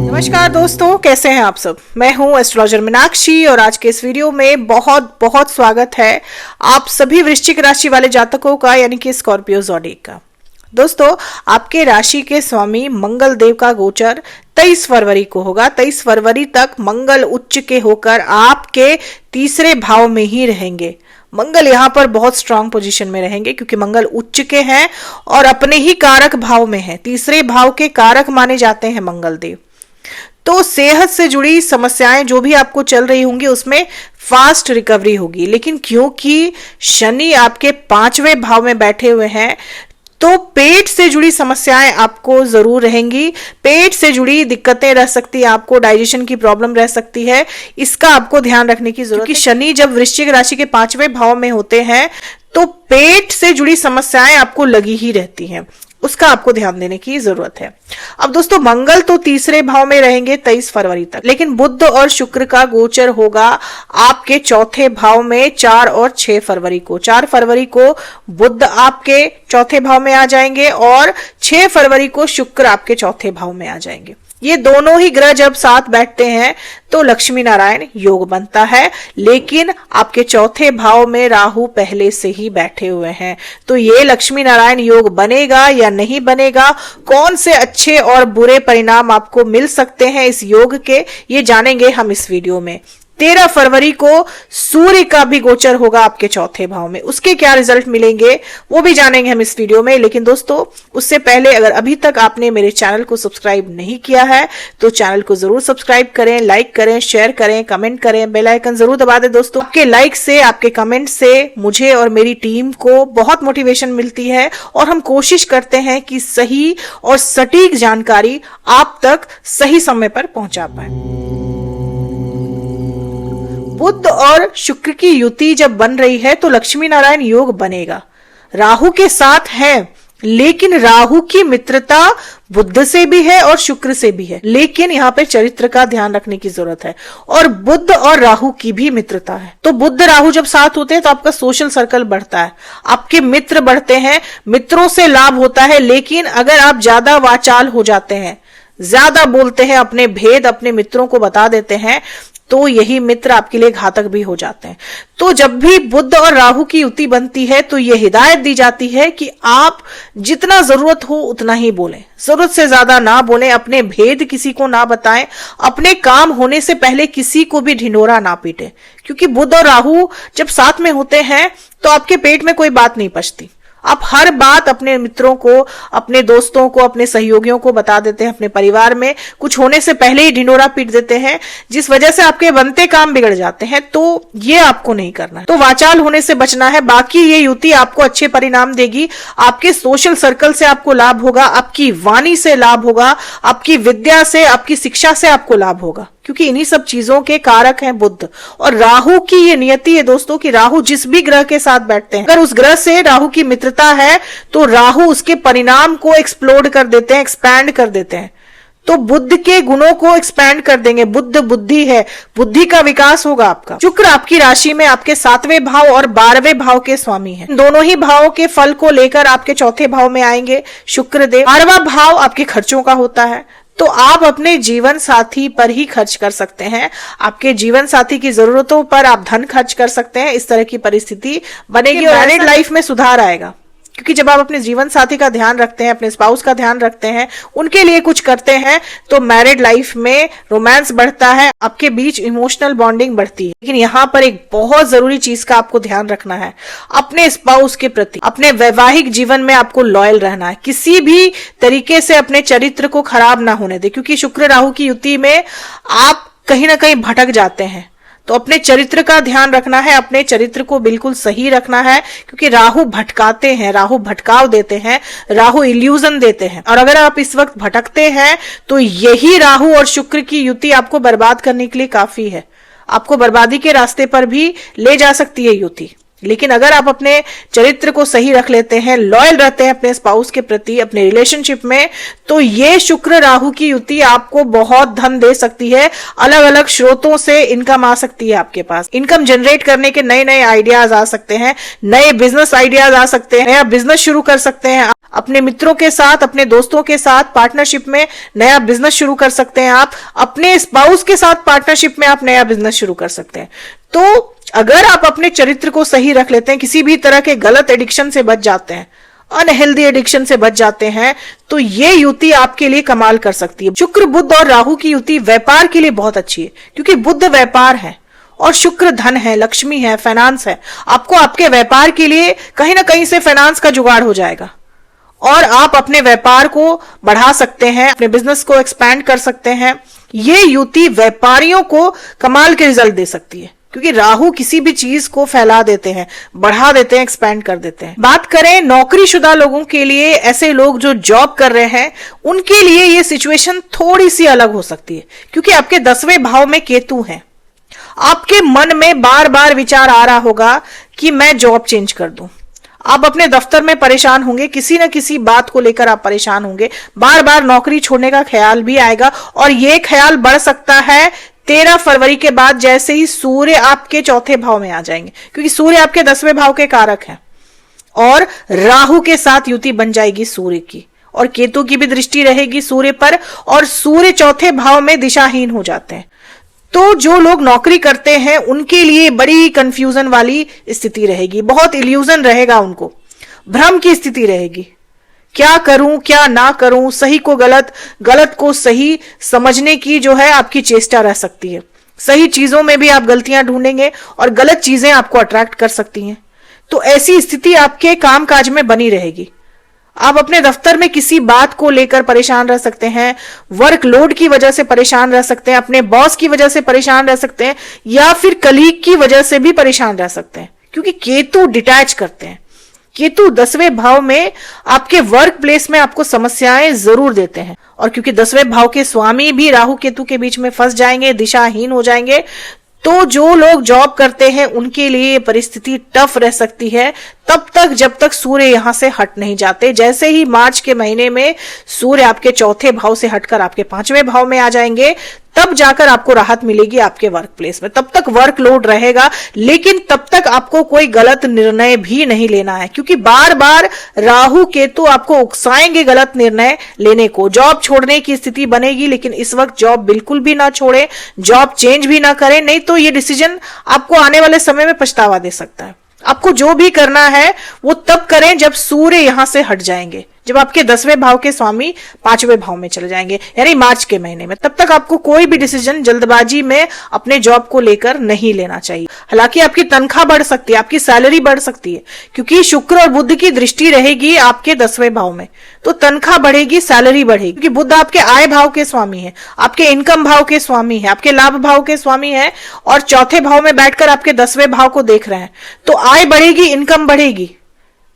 नमस्कार दोस्तों, कैसे हैं आप सब। मैं हूं एस्ट्रोलॉजर मीनाक्षी और आज के इस वीडियो में बहुत बहुत स्वागत है आप सभी वृश्चिक राशि वाले जातकों का, यानी कि स्कॉर्पियो ज़ोडिएक का। दोस्तों, आपके राशि के स्वामी मंगल देव का गोचर 23 फरवरी को होगा। 23 फरवरी तक मंगल उच्च के होकर आपके तीसरे भाव में ही रहेंगे। मंगल यहाँ पर बहुत स्ट्रांग पोजीशन में रहेंगे क्योंकि मंगल उच्च के हैं और अपने ही कारक भाव में है। तीसरे भाव के कारक माने जाते हैं मंगल देव। तो सेहत से जुड़ी समस्याएं जो भी आपको चल रही होंगी उसमें फास्ट रिकवरी होगी, लेकिन क्योंकि शनि आपके 5वें भाव में बैठे हुए हैं तो पेट से जुड़ी समस्याएं आपको जरूर रहेंगी। पेट से जुड़ी दिक्कतें रह सकती है, आपको डाइजेशन की प्रॉब्लम रह सकती है। इसका आपको ध्यान रखने की जरूरत है। क्योंकि शनि जब वृश्चिक राशि के 5वें भाव में होते हैं तो पेट से जुड़ी समस्याएं आपको लगी ही रहती हैं, उसका आपको ध्यान देने की जरूरत है। अब दोस्तों, मंगल तो तीसरे भाव में रहेंगे 23 फरवरी तक, लेकिन बुध और शुक्र का गोचर होगा आपके चौथे भाव में 4 और 6 फरवरी को। 4 फरवरी को बुध आपके चौथे भाव में आ जाएंगे और 6 फरवरी को शुक्र आपके चौथे भाव में आ जाएंगे। ये दोनों ही ग्रह जब साथ बैठते हैं तो लक्ष्मी नारायण योग बनता है, लेकिन आपके चौथे भाव में राहु पहले से ही बैठे हुए हैं। तो ये लक्ष्मी नारायण योग बनेगा या नहीं बनेगा, कौन से अच्छे और बुरे परिणाम आपको मिल सकते हैं इस योग के, ये जानेंगे हम इस वीडियो में। 13 फरवरी को सूर्य का भी गोचर होगा आपके चौथे भाव में, उसके क्या रिजल्ट मिलेंगे वो भी जानेंगे हम इस वीडियो में। लेकिन दोस्तों, उससे पहले अगर अभी तक आपने मेरे चैनल को सब्सक्राइब नहीं किया है तो चैनल को जरूर सब्सक्राइब करें, लाइक करें, शेयर करें, कमेंट करें, बेल आइकन जरूर दबा दें। दोस्तों, आपके लाइक से, आपके कमेंट से मुझे और मेरी टीम को बहुत मोटिवेशन मिलती है और हम कोशिश करते हैं कि सही और सटीक जानकारी आप तक सही समय पर पहुंचा पाए। बुध और शुक्र की युति जब बन रही है तो लक्ष्मी नारायण योग बनेगा। राहु के साथ है, लेकिन राहु की मित्रता बुध से भी है और शुक्र से भी है, लेकिन यहाँ पे चरित्र का ध्यान रखने की जरूरत है। और बुध और राहु की भी मित्रता है। तो बुध राहु जब साथ होते हैं तो आपका सोशल सर्कल बढ़ता है, आपके मित्र बढ़ते हैं, मित्रों से लाभ होता है। लेकिन अगर आप ज्यादा वाचाल हो जाते हैं, ज्यादा बोलते हैं, अपने भेद अपने मित्रों को बता देते हैं, तो यही मित्र आपके लिए घातक भी हो जाते हैं। तो जब भी बुध और राहु की युति बनती है तो यह हिदायत दी जाती है कि आप जितना जरूरत हो उतना ही बोलें, जरूरत से ज्यादा ना बोलें, अपने भेद किसी को ना बताएं, अपने काम होने से पहले किसी को भी ढिंढोरा ना पीटें। क्योंकि बुध और राहु जब साथ में होते हैं तो आपके पेट में कोई बात नहीं पचती। आप हर बात अपने मित्रों को, अपने दोस्तों को, अपने सहयोगियों को बता देते हैं, अपने परिवार में कुछ होने से पहले ही ढिंढोरा पीट देते हैं, जिस वजह से आपके बनते काम बिगड़ जाते हैं। तो ये आपको नहीं करना है। तो वाचाल होने से बचना है। बाकी ये युति आपको अच्छे परिणाम देगी। आपके सोशल सर्कल से आपको लाभ होगा, आपकी वाणी से लाभ होगा, आपकी विद्या से, आपकी शिक्षा से आपको लाभ होगा, क्योंकि इन्हीं सब चीजों के कारक हैं बुध। और राहु की ये नियति है दोस्तों कि राहु जिस भी ग्रह के साथ बैठते हैं, अगर उस ग्रह से राहु की मित्रता है तो राहु उसके परिणाम को एक्सप्लोड कर देते हैं, एक्सपैंड कर देते हैं। तो बुद्ध के गुणों को एक्सपैंड कर देंगे। बुद्ध बुद्धि है, बुद्धि का विकास होगा आपका। शुक्र आपकी राशि में आपके 7वें भाव और 12वें भाव के स्वामी हैं। दोनों ही भावों के फल को लेकर आपके चौथे भाव में आएंगे शुक्र देव। 12वां भाव आपके खर्चों का होता है, तो आप अपने जीवन साथी पर ही खर्च कर सकते हैं। आपके जीवन साथी की जरूरतों पर आप धन खर्च कर सकते हैं। इस तरह की परिस्थिति बनेगी और मैरिड लाइफ में सुधार आएगा। क्योंकि जब आप अपने जीवन साथी का ध्यान रखते हैं, अपने स्पाउस का ध्यान रखते हैं, उनके लिए कुछ करते हैं, तो मैरिड लाइफ में रोमांस बढ़ता है, आपके बीच इमोशनल बॉन्डिंग बढ़ती है। लेकिन यहाँ पर एक बहुत जरूरी चीज का आपको ध्यान रखना है, अपने स्पाउस के प्रति, अपने वैवाहिक जीवन में आपको लॉयल रहना है। किसी भी तरीके से अपने चरित्र को खराब ना होने दे, क्योंकि शुक्र राहु की युति में आप कहीं ना कहीं भटक जाते हैं। तो अपने चरित्र का ध्यान रखना है, अपने चरित्र को बिल्कुल सही रखना है, क्योंकि राहु भटकाते हैं, राहु भटकाव देते हैं, राहु इल्यूजन देते हैं। और अगर आप इस वक्त भटकते हैं तो यही राहु और शुक्र की युति आपको बर्बाद करने के लिए काफी है। आपको बर्बादी के रास्ते पर भी ले जा सकती है युति। लेकिन अगर आप अपने चरित्र को सही रख लेते हैं, लॉयल रहते हैं अपने स्पाउस के प्रति, अपने रिलेशनशिप में, तो ये शुक्र राहु की युति आपको बहुत धन दे सकती है। अलग अलग स्रोतों से इनकम आ सकती है आपके पास। इनकम जनरेट करने के नए नए आइडियाज आ सकते हैं, नए बिजनेस आइडियाज आ सकते हैं, नया बिजनेस शुरू कर सकते हैं। अपने मित्रों के साथ, अपने दोस्तों के साथ पार्टनरशिप में नया बिजनेस शुरू कर सकते हैं। आप अपने स्पाउस के साथ पार्टनरशिप में आप नया बिजनेस शुरू कर सकते हैं। तो अगर आप अपने चरित्र को सही रख लेते हैं, किसी भी तरह के गलत एडिक्शन से बच जाते हैं, अनहेल्दी एडिक्शन से बच जाते हैं, तो ये युति आपके लिए कमाल कर सकती है। शुक्र, बुध और राहु की युति व्यापार के लिए बहुत अच्छी है, क्योंकि बुध व्यापार है और शुक्र धन है, लक्ष्मी है, फाइनेंस है। आपको आपके व्यापार के लिए कहीं ना कहीं से फाइनेंस का जुगाड़ हो जाएगा और आप अपने व्यापार को बढ़ा सकते हैं, अपने बिजनेस को एक्सपैंड कर सकते हैं। ये युति व्यापारियों को कमाल के रिजल्ट दे सकती है, क्योंकि राहु किसी भी चीज को फैला देते हैं, बढ़ा देते हैं, एक्सपैंड कर देते हैं। बात करें नौकरीशुदा लोगों के लिए, ऐसे लोग जो जॉब कर रहे हैं, उनके लिए ये सिचुएशन थोड़ी सी अलग हो सकती है, क्योंकि आपके 10वें भाव में केतु है। आपके मन में बार बार विचार आ रहा होगा कि मैं जॉब चेंज कर दूं। आप अपने दफ्तर में परेशान होंगे, किसी न किसी बात को लेकर आप परेशान होंगे, बार बार नौकरी छोड़ने का ख्याल भी आएगा। और ये ख्याल बढ़ सकता है 13 फरवरी के बाद, जैसे ही सूर्य आपके 4थे भाव में आ जाएंगे, क्योंकि सूर्य आपके 10वें भाव के कारक हैं और राहु के साथ युति बन जाएगी सूर्य की, और केतु की भी दृष्टि रहेगी सूर्य पर, और सूर्य 4थे भाव में दिशाहीन हो जाते हैं। तो जो लोग नौकरी करते हैं उनके लिए बड़ी कंफ्यूजन वाली स्थिति रहेगी, बहुत इल्यूजन रहेगा, उनको भ्रम की स्थिति रहेगी। क्या करूं, क्या ना करूं, सही को गलत, गलत को सही समझने की जो है आपकी चेष्टा रह सकती है। सही चीजों में भी आप गलतियां ढूंढेंगे और गलत चीजें आपको अट्रैक्ट कर सकती हैं। तो ऐसी स्थिति आपके कामकाज में बनी रहेगी। आप अपने दफ्तर में किसी बात को लेकर परेशान रह सकते हैं, वर्कलोड की वजह से परेशान रह सकते हैं, अपने बॉस की वजह से परेशान रह सकते हैं, या फिर कलीग की वजह से भी परेशान रह सकते हैं, क्योंकि केतु डिटैच करते हैं। केतु 10वें भाव में आपके वर्क प्लेस में आपको समस्याएं जरूर देते हैं, और क्योंकि 10वें भाव के स्वामी भी राहु केतु के बीच में फंस जाएंगे, दिशाहीन हो जाएंगे, तो जो लोग जॉब करते हैं उनके लिए परिस्थिति टफ रह सकती है तब तक जब तक सूर्य यहां से हट नहीं जाते। जैसे ही मार्च के महीने में सूर्य आपके 4थे भाव से हटकर आपके 5वें भाव में आ जाएंगे, तब जाकर आपको राहत मिलेगी आपके वर्क प्लेस में। तब तक वर्कलोड रहेगा, लेकिन तब तक आपको कोई गलत निर्णय भी नहीं लेना है, क्योंकि बार बार राहु केतु आपको उकसाएंगे गलत निर्णय लेने को। जॉब छोड़ने की स्थिति बनेगी, लेकिन इस वक्त जॉब बिल्कुल भी ना छोड़े, जॉब चेंज भी ना करें, नहीं तो ये डिसीजन आपको आने वाले समय में पछतावा दे सकता है। आपको जो भी करना है वो तब करें जब सूर्य यहां से हट जाएंगे, जब आपके 10वें भाव के स्वामी 5वें भाव में चले जाएंगे, यानी मार्च के महीने में। तब तक आपको कोई भी डिसीजन जल्दबाजी में अपने जॉब को लेकर नहीं लेना चाहिए। हालांकि आपकी तनख्वाह बढ़ सकती है, आपकी सैलरी बढ़ सकती है, क्योंकि शुक्र और बुध की दृष्टि रहेगी आपके 10वें भाव में, तो तनख्वाह बढ़ेगी, सैलरी बढ़ेगी, क्योंकि बुध आपके आय भाव के स्वामी है, आपके इनकम भाव के स्वामी है, आपके लाभ भाव के स्वामी है, और 4थे भाव में बैठकर आपके 10वें भाव को देख रहे हैं। तो आय बढ़ेगी, इनकम बढ़ेगी,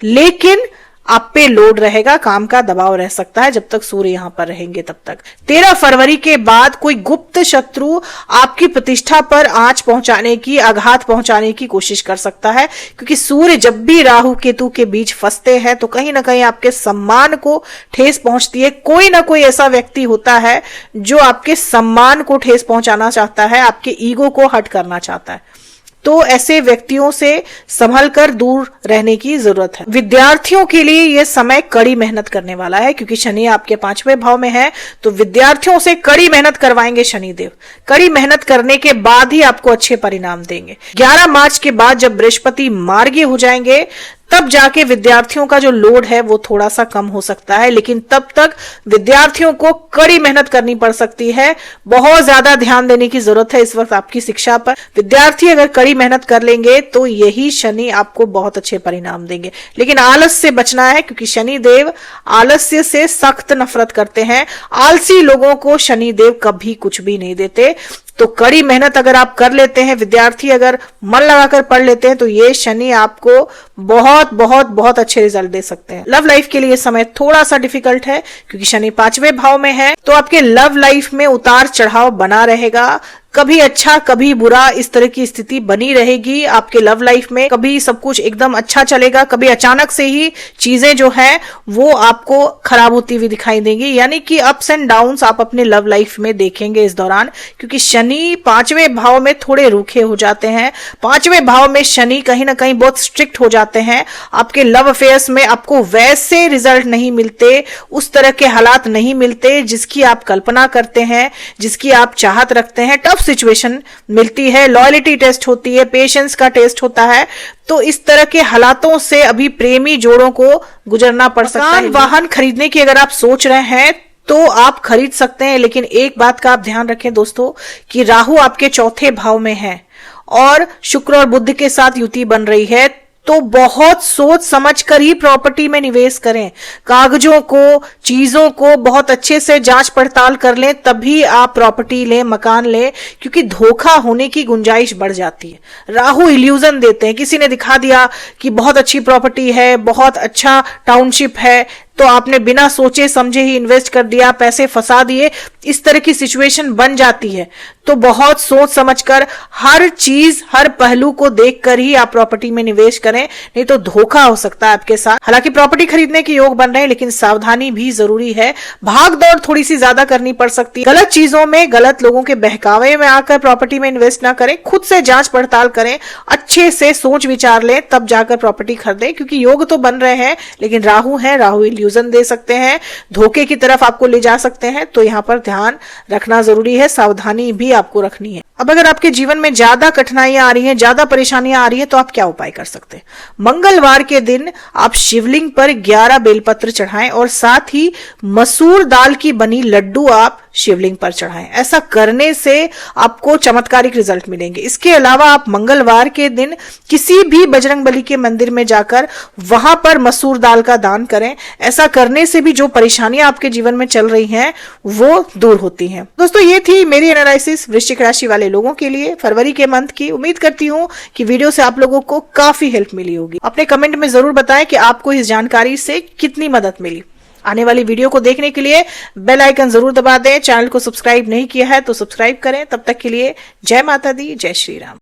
लेकिन आप पे लोड रहेगा, काम का दबाव रह सकता है जब तक सूर्य यहां पर रहेंगे तब तक। 13 फरवरी के बाद कोई गुप्त शत्रु आपकी प्रतिष्ठा पर आंच पहुंचाने की, आघात पहुंचाने की कोशिश कर सकता है, क्योंकि सूर्य जब भी राहु केतु के बीच फंसते हैं तो कहीं ना कहीं आपके सम्मान को ठेस पहुंचती है। कोई ना कोई ऐसा व्यक्ति होता है जो आपके सम्मान को ठेस पहुंचाना चाहता है, आपके ईगो को हर्ट करना चाहता है। तो ऐसे व्यक्तियों से संभल कर दूर रहने की जरूरत है। विद्यार्थियों के लिए यह समय कड़ी मेहनत करने वाला है, क्योंकि शनि आपके 5वें भाव में है, तो विद्यार्थियों से कड़ी मेहनत करवाएंगे शनिदेव। कड़ी मेहनत करने के बाद ही आपको अच्छे परिणाम देंगे। 11 मार्च के बाद जब बृहस्पति मार्गी हो जाएंगे, तब जाके विद्यार्थियों का जो लोड है वो थोड़ा सा कम हो सकता है, लेकिन तब तक विद्यार्थियों को कड़ी मेहनत करनी पड़ सकती है। बहुत ज्यादा ध्यान देने की जरूरत है इस वक्त आपकी शिक्षा पर। विद्यार्थी अगर कड़ी मेहनत कर लेंगे तो यही शनि आपको बहुत अच्छे परिणाम देंगे, लेकिन आलस से बचना है, क्योंकि शनि देव आलस्य से सख्त नफरत करते हैं। आलसी लोगों को शनि देव कभी कुछ भी नहीं देते। तो कड़ी मेहनत अगर आप कर लेते हैं, विद्यार्थी अगर मन लगाकर पढ़ लेते हैं, तो ये शनि आपको बहुत बहुत बहुत अच्छे रिजल्ट दे सकते हैं। लव लाइफ के लिए समय थोड़ा सा डिफिकल्ट है, क्योंकि शनि 5वें भाव में है, तो आपके लव लाइफ में उतार चढ़ाव बना रहेगा। कभी अच्छा कभी बुरा, इस तरह की स्थिति बनी रहेगी आपके लव लाइफ में। कभी सब कुछ एकदम अच्छा चलेगा, कभी अचानक से ही चीजें जो है वो आपको खराब होती हुई दिखाई देंगी। यानी कि अप्स एंड डाउन्स आप अपने लव लाइफ में देखेंगे इस दौरान, क्योंकि शनि 5वें भाव में थोड़े रूखे हो जाते हैं। 5वें भाव में शनि कहीं ना कहीं बहुत स्ट्रिक्ट हो जाते हैं। आपके लव अफेयर्स में आपको वैसे रिजल्ट नहीं मिलते, उस तरह के हालात नहीं मिलते जिसकी आप कल्पना करते हैं, जिसकी आप चाहत रखते हैं। टफ सिचुएशन मिलती है, लॉयल्टी टेस्ट होती है, पेशेंस का टेस्ट होता है। तो इस तरह के हालातों से अभी प्रेमी जोड़ों को गुजरना पड़ सकता है। वाहन खरीदने की अगर आप सोच रहे हैं तो आप खरीद सकते हैं, लेकिन एक बात का आप ध्यान रखें दोस्तों कि राहु आपके 4थे भाव में है और शुक्र और बुध के साथ युति बन रही है। तो बहुत सोच समझ कर ही प्रॉपर्टी में निवेश करें। कागजों को, चीजों को बहुत अच्छे से जांच पड़ताल कर लें, तभी आप प्रॉपर्टी लें, मकान लें, क्योंकि धोखा होने की गुंजाइश बढ़ जाती है। राहु इल्यूजन देते हैं, किसी ने दिखा दिया कि बहुत अच्छी प्रॉपर्टी है, बहुत अच्छा टाउनशिप है, तो आपने बिना सोचे समझे ही इन्वेस्ट कर दिया, पैसे फंसा दिए, इस तरह की सिचुएशन बन जाती है। तो बहुत सोच समझकर हर चीज, हर पहलू को देखकर ही आप प्रॉपर्टी में निवेश करें, नहीं तो धोखा हो सकता है आपके साथ। हालांकि प्रॉपर्टी खरीदने के योग बन रहे हैं, लेकिन सावधानी भी जरूरी है। भाग दौड़ थोड़ी सी ज्यादा करनी पड़ सकती है। गलत चीजों में, गलत लोगों के बहकावे में आकर प्रॉपर्टी में इन्वेस्ट ना करें। खुद से जांच पड़ताल करें, अच्छे से सोच विचार लें, तब जाकर प्रॉपर्टी खरीदें, क्योंकि योग तो बन रहे हैं लेकिन राहु है, राहु इल्यूजन दे सकते हैं, धोखे की तरफ आपको ले जा सकते हैं। तो यहां पर ध्यान रखना जरूरी है, सावधानी भी आपको रखनी है। अब अगर आपके जीवन में ज्यादा कठिनाइयां आ रही हैं, ज्यादा परेशानियां आ रही हैं, तो आप क्या उपाय कर सकते हैं? मंगलवार के दिन आप शिवलिंग पर 11 बेलपत्र चढ़ाएं और साथ ही मसूर दाल की बनी लड्डू आप शिवलिंग पर चढ़ाएं। ऐसा करने से आपको चमत्कारिक रिजल्ट मिलेंगे। इसके अलावा आप मंगलवार के दिन किसी भी बजरंगबली के मंदिर में जाकर वहां पर मसूर दाल का दान करें। ऐसा करने से भी जो परेशानियां आपके जीवन में चल रही हैं वो दूर होती हैं। दोस्तों, ये थी मेरी एनालिसिस वृश्चिक राशि वाले लोगों के लिए फरवरी के मंथ की। उम्मीद करती हूं कि वीडियो से आप लोगों को काफी हेल्प मिली होगी। अपने कमेंट में जरूर बताएं कि आपको इस जानकारी से कितनी मदद मिली। आने वाली वीडियो को देखने के लिए बेल आइकन जरूर दबा दें। चैनल को सब्सक्राइब नहीं किया है तो सब्सक्राइब करें। तब तक के लिए जय माता दी, जय श्री राम।